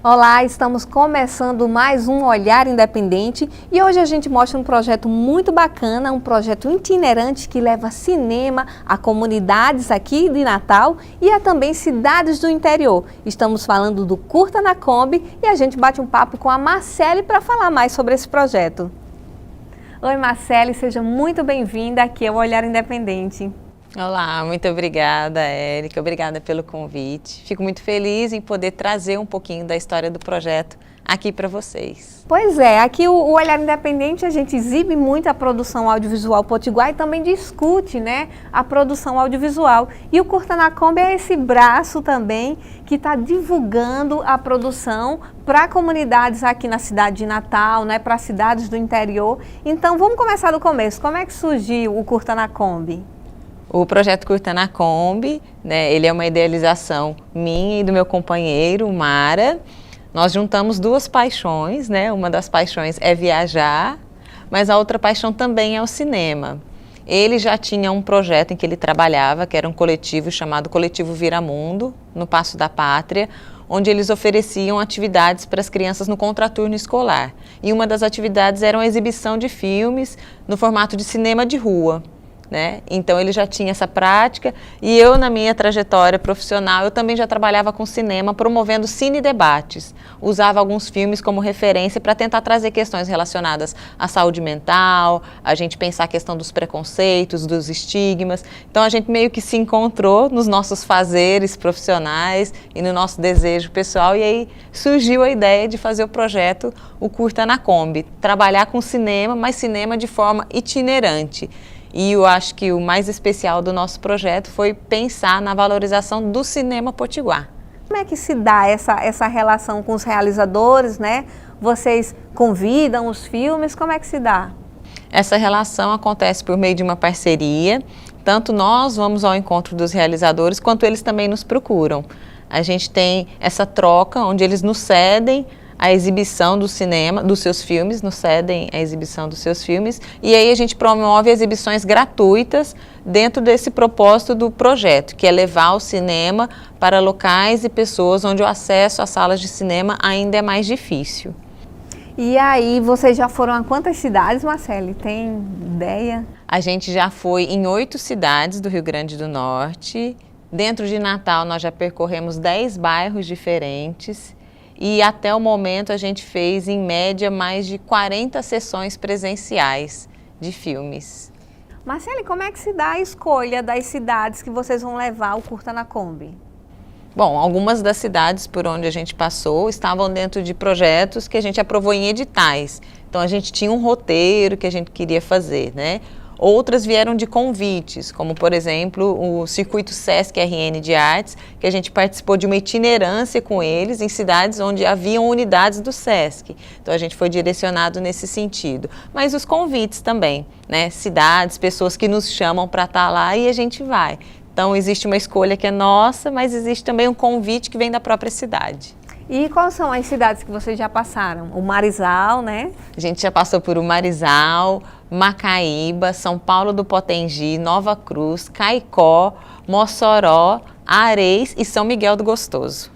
Olá, estamos começando mais um Olhar Independente e hoje a gente mostra um projeto muito bacana, um projeto itinerante que leva cinema a comunidades aqui de Natal e a também cidades do interior. Estamos falando do Curta na Kombi e a gente bate um papo com a Marcele para falar mais sobre esse projeto. Oi Marcele, seja muito bem-vinda aqui ao Olhar Independente. Olá, muito obrigada, Érica. Obrigada pelo convite. Fico muito feliz em poder trazer um pouquinho da história do projeto aqui para vocês. Pois é, aqui o Olhar Independente a gente exibe muito a produção audiovisual potiguar e também discute, né, a produção audiovisual. E o Curta na Kombi é esse braço também que está divulgando a produção para comunidades aqui na cidade de Natal, né, para cidades do interior. Então vamos começar do começo. Como é que surgiu o Curta na Kombi? O projeto Curta na Kombi, né, ele é uma idealização minha e do meu companheiro, Mara. Nós juntamos duas paixões, né? Uma das paixões é viajar, mas a outra paixão também é o cinema. Ele já tinha um projeto em que ele trabalhava, que era um coletivo chamado Coletivo Viramundo, no Paço da Pátria, onde eles ofereciam atividades para as crianças no contraturno escolar. E uma das atividades era uma exibição de filmes no formato de cinema de rua. Né? Então ele já tinha essa prática e eu, na minha trajetória profissional, eu também já trabalhava com cinema promovendo cine-debates. Usava alguns filmes como referência para tentar trazer questões relacionadas à saúde mental, a gente pensar a questão dos preconceitos, dos estigmas. Então a gente meio que se encontrou nos nossos fazeres profissionais e no nosso desejo pessoal e aí surgiu a ideia de fazer o projeto O Curta na Kombi, trabalhar com cinema, mas cinema de forma itinerante. E eu acho que o mais especial do nosso projeto foi pensar na valorização do cinema potiguar. Como é que se dá essa relação com os realizadores, né? Vocês convidam os filmes, como é que se dá? Essa relação acontece por meio de uma parceria. Tanto nós vamos ao encontro dos realizadores, quanto eles também nos procuram. A gente tem essa troca onde eles nos cedem a exibição do cinema, dos seus filmes, nos cedem a exibição dos seus filmes, e aí a gente promove exibições gratuitas dentro desse propósito do projeto, que é levar o cinema para locais e pessoas onde o acesso às salas de cinema ainda é mais difícil. E aí, vocês já foram a quantas cidades, Marcele? Tem ideia? A gente já foi em 8 cidades do Rio Grande do Norte. Dentro de Natal, nós já percorremos 10 bairros diferentes. E até o momento a gente fez, em média, mais de 40 sessões presenciais de filmes. Marcele, como é que se dá a escolha das cidades que vocês vão levar o Curta na Kombi? Bom, algumas das cidades por onde a gente passou estavam dentro de projetos que a gente aprovou em editais. Então a gente tinha um roteiro que a gente queria fazer, né? Outras vieram de convites, como por exemplo o Circuito Sesc RN de Artes, que a gente participou de uma itinerância com eles em cidades onde haviam unidades do Sesc. Então a gente foi direcionado nesse sentido. Mas os convites também, né? Cidades, pessoas que nos chamam para estar lá e a gente vai. Então existe uma escolha que é nossa, mas existe também um convite que vem da própria cidade. E quais são as cidades que vocês já passaram? O Marizal, né? A gente já passou por o Marizal, Macaíba, São Paulo do Potengi, Nova Cruz, Caicó, Mossoró, Areis e São Miguel do Gostoso.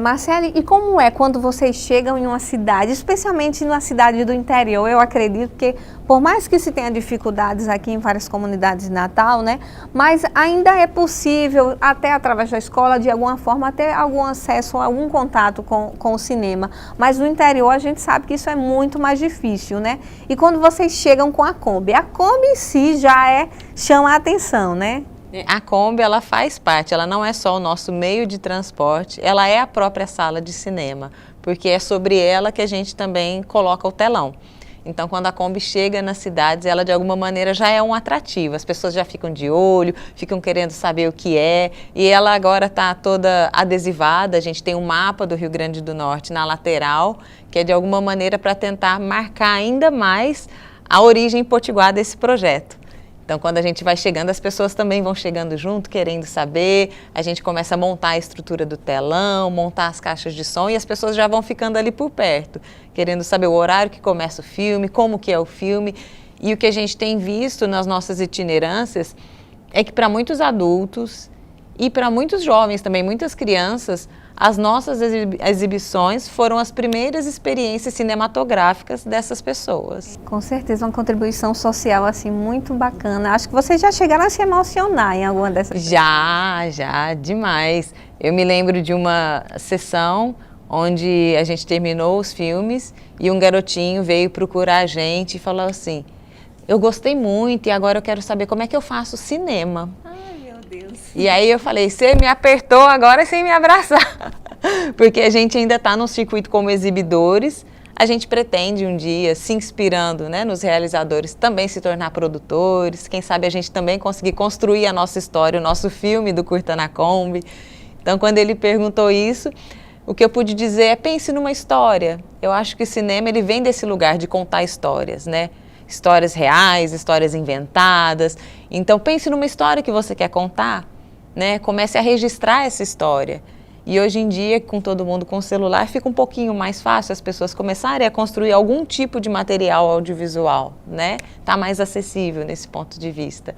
Marcele, e como é quando vocês chegam em uma cidade, especialmente na cidade do interior? Eu acredito que, por mais que se tenha dificuldades aqui em várias comunidades de Natal, né, mas ainda é possível, até através da escola, de alguma forma, ter algum acesso, algum contato com o cinema. Mas no interior a gente sabe que isso é muito mais difícil, né? E quando vocês chegam com a Kombi em si já chama a atenção, né? A Kombi, ela faz parte, ela não é só o nosso meio de transporte, ela é a própria sala de cinema, porque é sobre ela que a gente também coloca o telão. Então, quando a Kombi chega nas cidades, ela de alguma maneira já é um atrativo, as pessoas já ficam de olho, ficam querendo saber o que é, e ela agora está toda adesivada, a gente tem um mapa do Rio Grande do Norte na lateral, que é de alguma maneira para tentar marcar ainda mais a origem potiguar desse projeto. Então, quando a gente vai chegando, as pessoas também vão chegando junto, querendo saber. A gente começa a montar a estrutura do telão, montar as caixas de som e as pessoas já vão ficando ali por perto, querendo saber o horário que começa o filme, como que é o filme. E o que a gente tem visto nas nossas itinerâncias é que para muitos adultos e para muitos jovens também, muitas crianças, as nossas exibições foram as primeiras experiências cinematográficas dessas pessoas. Com certeza, uma contribuição social assim muito bacana. Acho que vocês já chegaram a se emocionar em alguma dessas. Já, demais. Eu me lembro de uma sessão onde a gente terminou os filmes e um garotinho veio procurar a gente e falou assim: eu gostei muito e agora eu quero saber como é que eu faço cinema. E aí eu falei, você me apertou agora sem me abraçar, porque a gente ainda está no circuito como exibidores, a gente pretende um dia, se inspirando, né, nos realizadores, também se tornar produtores, quem sabe a gente também conseguir construir a nossa história, o nosso filme do Curta na Kombi. Então, quando ele perguntou isso, o que eu pude dizer é, pense numa história. Eu acho que o cinema ele vem desse lugar de contar histórias, né? Histórias reais, histórias inventadas. Então, pense numa história que você quer contar, né? Comece a registrar essa história. E hoje em dia, com todo mundo com celular, fica um pouquinho mais fácil as pessoas começarem a construir algum tipo de material audiovisual, né? Tá mais acessível nesse ponto de vista.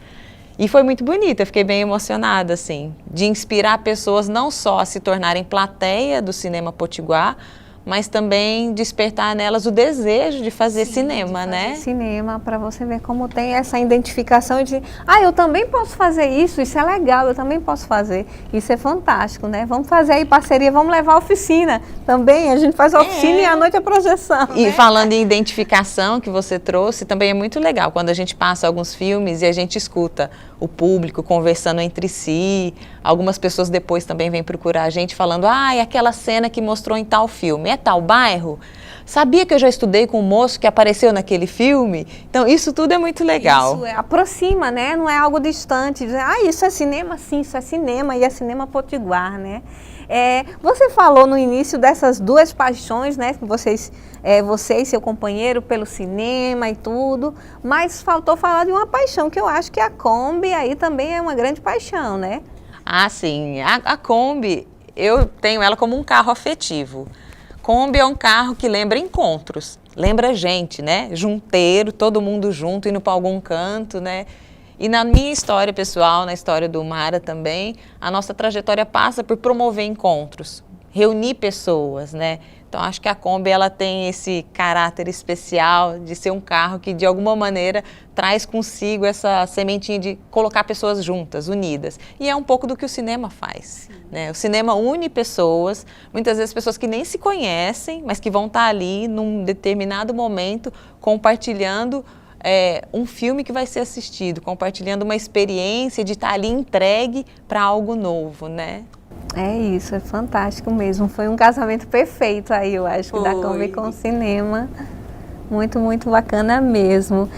E foi muito bonito, eu fiquei bem emocionada, assim, de inspirar pessoas não só a se tornarem plateia do Cinema Potiguar, mas também despertar nelas o desejo de fazer cinema, né? Cinema, para você ver como tem essa identificação de, eu também posso fazer isso é legal, eu também posso fazer. Isso é fantástico, né? Vamos fazer aí parceria, vamos levar a oficina também, a gente faz a oficina e à noite a projeção. E né? falando em identificação que você trouxe, também é muito legal quando a gente passa alguns filmes e a gente escuta o público conversando entre si, algumas pessoas depois também vêm procurar a gente falando, é aquela cena que mostrou em tal filme, é tal bairro? Sabia que eu já estudei com um moço que apareceu naquele filme? Então, isso tudo é muito legal. Isso aproxima, né? Não é algo distante. Dizer, isso é cinema? Sim, isso é cinema e é Cinema Potiguar, né? Você falou no início dessas duas paixões, né? Que você e seu companheiro pelo cinema e tudo, mas faltou falar de uma paixão que eu acho que a Kombi aí também é uma grande paixão, né? Ah, sim. A Kombi, eu tenho ela como um carro afetivo. Kombi é um carro que lembra encontros, lembra gente, né? Junteiro, todo mundo junto, indo para algum canto, né? E na minha história pessoal, na história do Mara também, a nossa trajetória passa por promover encontros, reunir pessoas, né? Então, acho que a Kombi ela tem esse caráter especial de ser um carro que, de alguma maneira, traz consigo essa sementinha de colocar pessoas juntas, unidas. E é um pouco do que o cinema faz, né? O cinema une pessoas, muitas vezes pessoas que nem se conhecem, mas que vão estar ali num determinado momento compartilhando um filme que vai ser assistido, compartilhando uma experiência de estar ali entregue para algo novo, né? É isso, é fantástico mesmo. Foi um casamento perfeito aí, eu acho, que da Kombi com o cinema. Muito, muito bacana mesmo.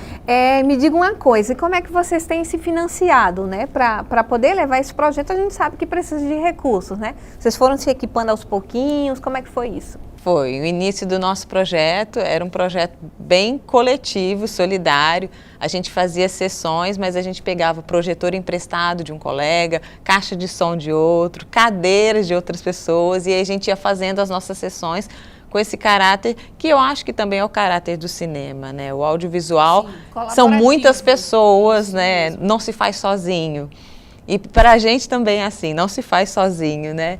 Me diga uma coisa, como é que vocês têm se financiado, né? Para poder levar esse projeto, a gente sabe que precisa de recursos, né? Vocês foram se equipando aos pouquinhos, como é que foi isso? Foi, o início do nosso projeto era um projeto bem coletivo, solidário. A gente fazia sessões, mas a gente pegava projetor emprestado de um colega, caixa de som de outro, cadeiras de outras pessoas, e aí a gente ia fazendo as nossas sessões com esse caráter, que eu acho que também é o caráter do cinema, né? O audiovisual são muitas pessoas, né? Não se faz sozinho. E para a gente também é assim, não se faz sozinho, né?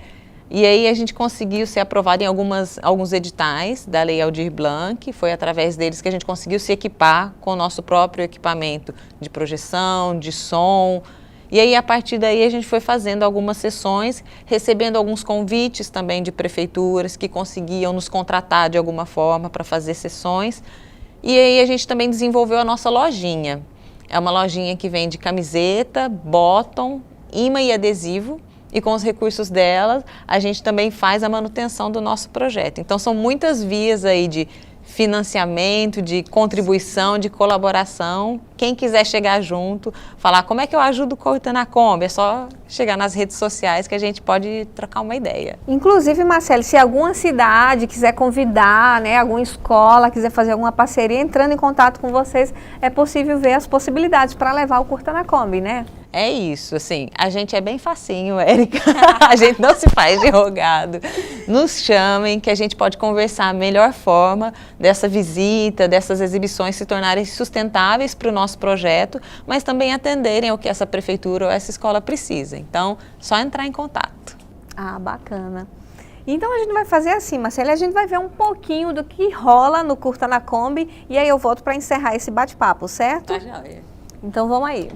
E aí a gente conseguiu ser aprovado em alguns editais da Lei Aldir Blanc, foi através deles que a gente conseguiu se equipar com o nosso próprio equipamento de projeção, de som. E aí, a partir daí, a gente foi fazendo algumas sessões, recebendo alguns convites também de prefeituras que conseguiam nos contratar de alguma forma para fazer sessões. E aí a gente também desenvolveu a nossa lojinha. É uma lojinha que vende camiseta, bottom, imã e adesivo. E com os recursos dela, a gente também faz a manutenção do nosso projeto. Então, são muitas vias aí de financiamento, de contribuição, de colaboração. Quem quiser chegar junto, falar como é que eu ajudo o Curta na Kombi, é só chegar nas redes sociais que a gente pode trocar uma ideia. Inclusive, Marcelo, se alguma cidade quiser convidar, né, alguma escola quiser fazer alguma parceria, entrando em contato com vocês, é possível ver as possibilidades para levar o Curta na Kombi, né? É isso, assim, a gente é bem facinho, Érica, a gente não se faz de rogado. Nos chamem que a gente pode conversar a melhor forma dessa visita, dessas exibições se tornarem sustentáveis para o nosso projeto, mas também atenderem ao que essa prefeitura ou essa escola precisa. Então, só entrar em contato. Bacana. Então a gente vai fazer assim, Marcele, a gente vai ver um pouquinho do que rola no Curta na Kombi e aí eu volto para encerrar esse bate-papo, certo? Tá joia. Então vamos aí.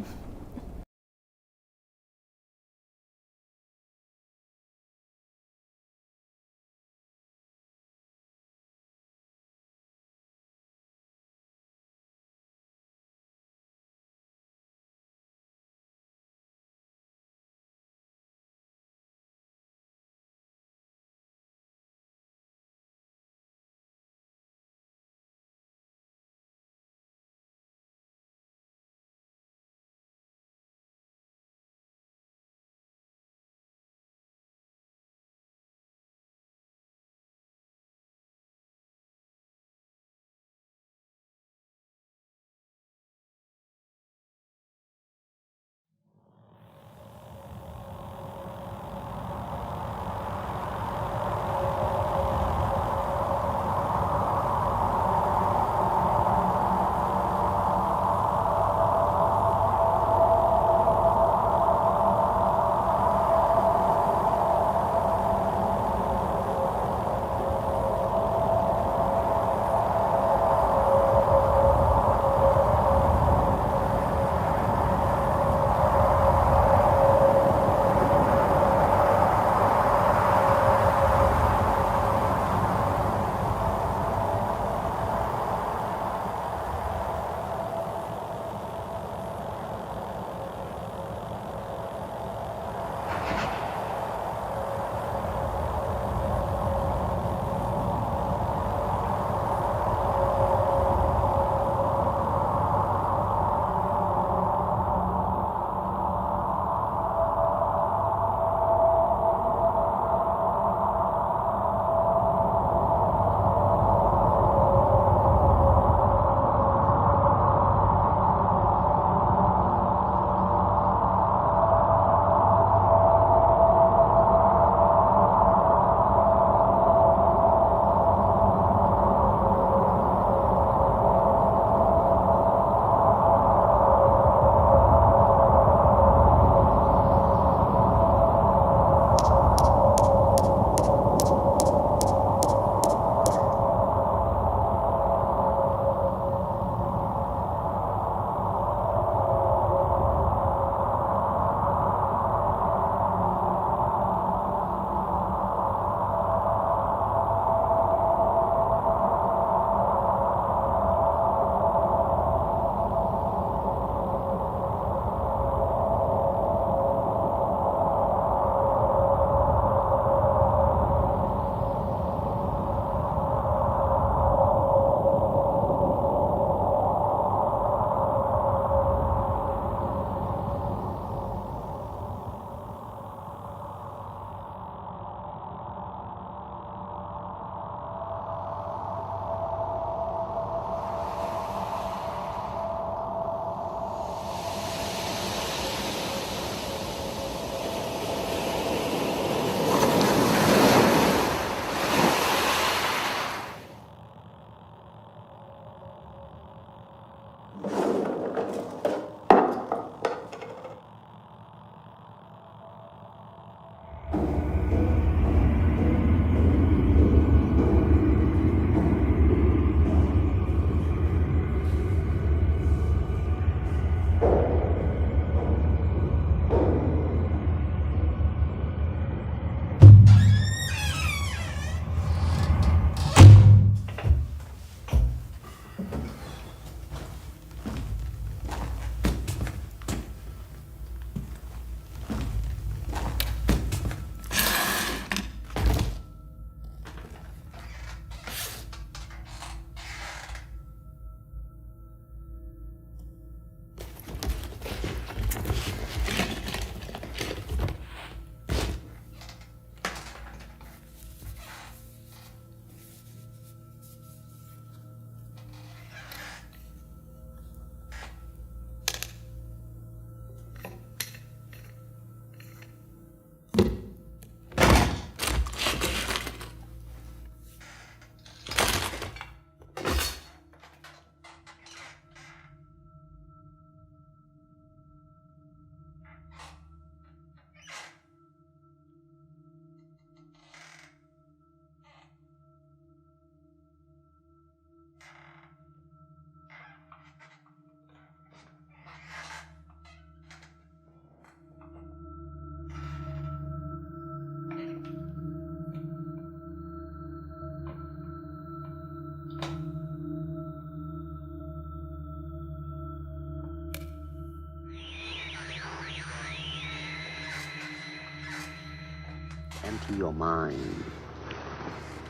empty your mind.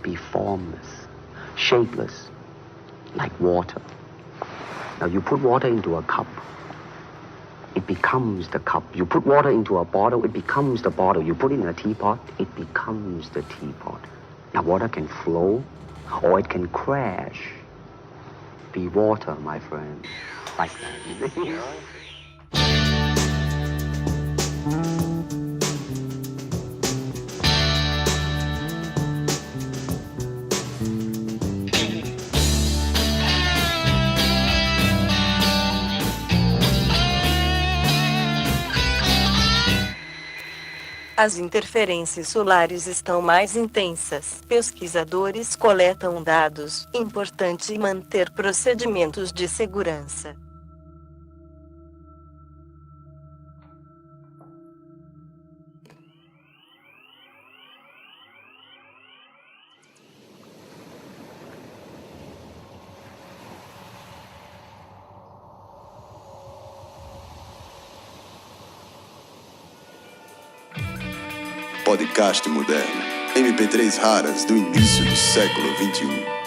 Be formless, shapeless, like water. Now you put water into a cup, it becomes the cup. You put water into a bottle, it becomes the bottle. You put it in a teapot, it becomes the teapot. Now water can flow or it can crash. Be water, my friend. Like that. As interferências solares estão mais intensas. Pesquisadores coletam dados. Importante manter procedimentos de segurança. Podcast moderno. MP3 raras do início do século XXI.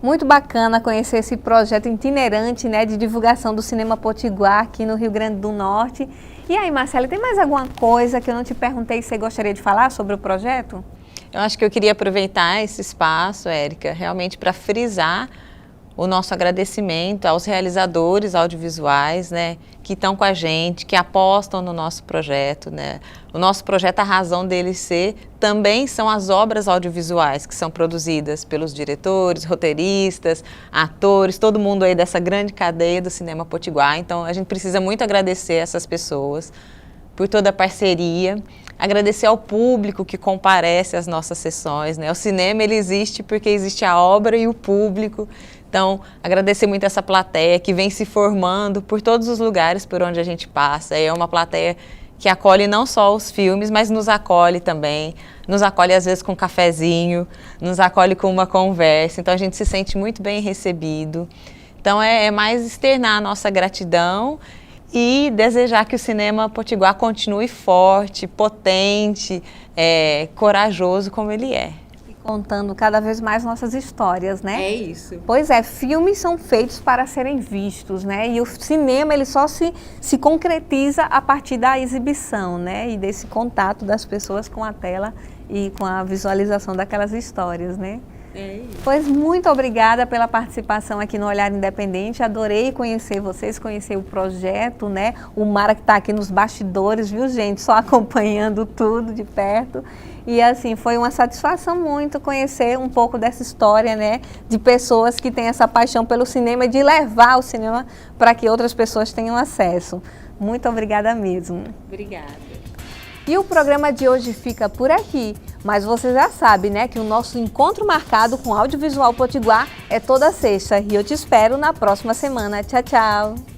Muito bacana conhecer esse projeto itinerante, né, de divulgação do cinema potiguar aqui no Rio Grande do Norte. E aí, Marcele, tem mais alguma coisa que eu não te perguntei que você gostaria de falar sobre o projeto? Eu acho que eu queria aproveitar esse espaço, Érica, realmente para frisar o nosso agradecimento aos realizadores audiovisuais, né, que estão com a gente, que apostam no nosso projeto, né. O nosso projeto, a razão dele ser, também são as obras audiovisuais que são produzidas pelos diretores, roteiristas, atores, todo mundo aí dessa grande cadeia do cinema potiguar. Então, a gente precisa muito agradecer essas pessoas por toda a parceria, agradecer ao público que comparece às nossas sessões, né. O cinema, ele existe porque existe a obra e o público. Então, agradecer muito essa plateia que vem se formando por todos os lugares por onde a gente passa. É uma plateia que acolhe não só os filmes, mas nos acolhe também. Nos acolhe às vezes com um cafezinho, nos acolhe com uma conversa. Então, a gente se sente muito bem recebido. Então, é mais externar a nossa gratidão e desejar que o cinema potiguar continue forte, potente, corajoso como ele é. Contando cada vez mais nossas histórias, né? É isso. Pois é, filmes são feitos para serem vistos, né? E o cinema, ele só se concretiza a partir da exibição, né? E desse contato das pessoas com a tela e com a visualização daquelas histórias, né? É isso. Pois muito obrigada pela participação aqui no Olhar Independente, adorei conhecer vocês, conhecer o projeto, né? O Mara que está aqui nos bastidores, viu, gente? Só acompanhando tudo de perto. E assim, foi uma satisfação muito conhecer um pouco dessa história, né, de pessoas que têm essa paixão pelo cinema e de levar o cinema para que outras pessoas tenham acesso. Muito obrigada mesmo. Obrigada. E o programa de hoje fica por aqui, mas você já sabe, né, que o nosso encontro marcado com Audiovisual Potiguar é toda sexta e eu te espero na próxima semana. Tchau, tchau.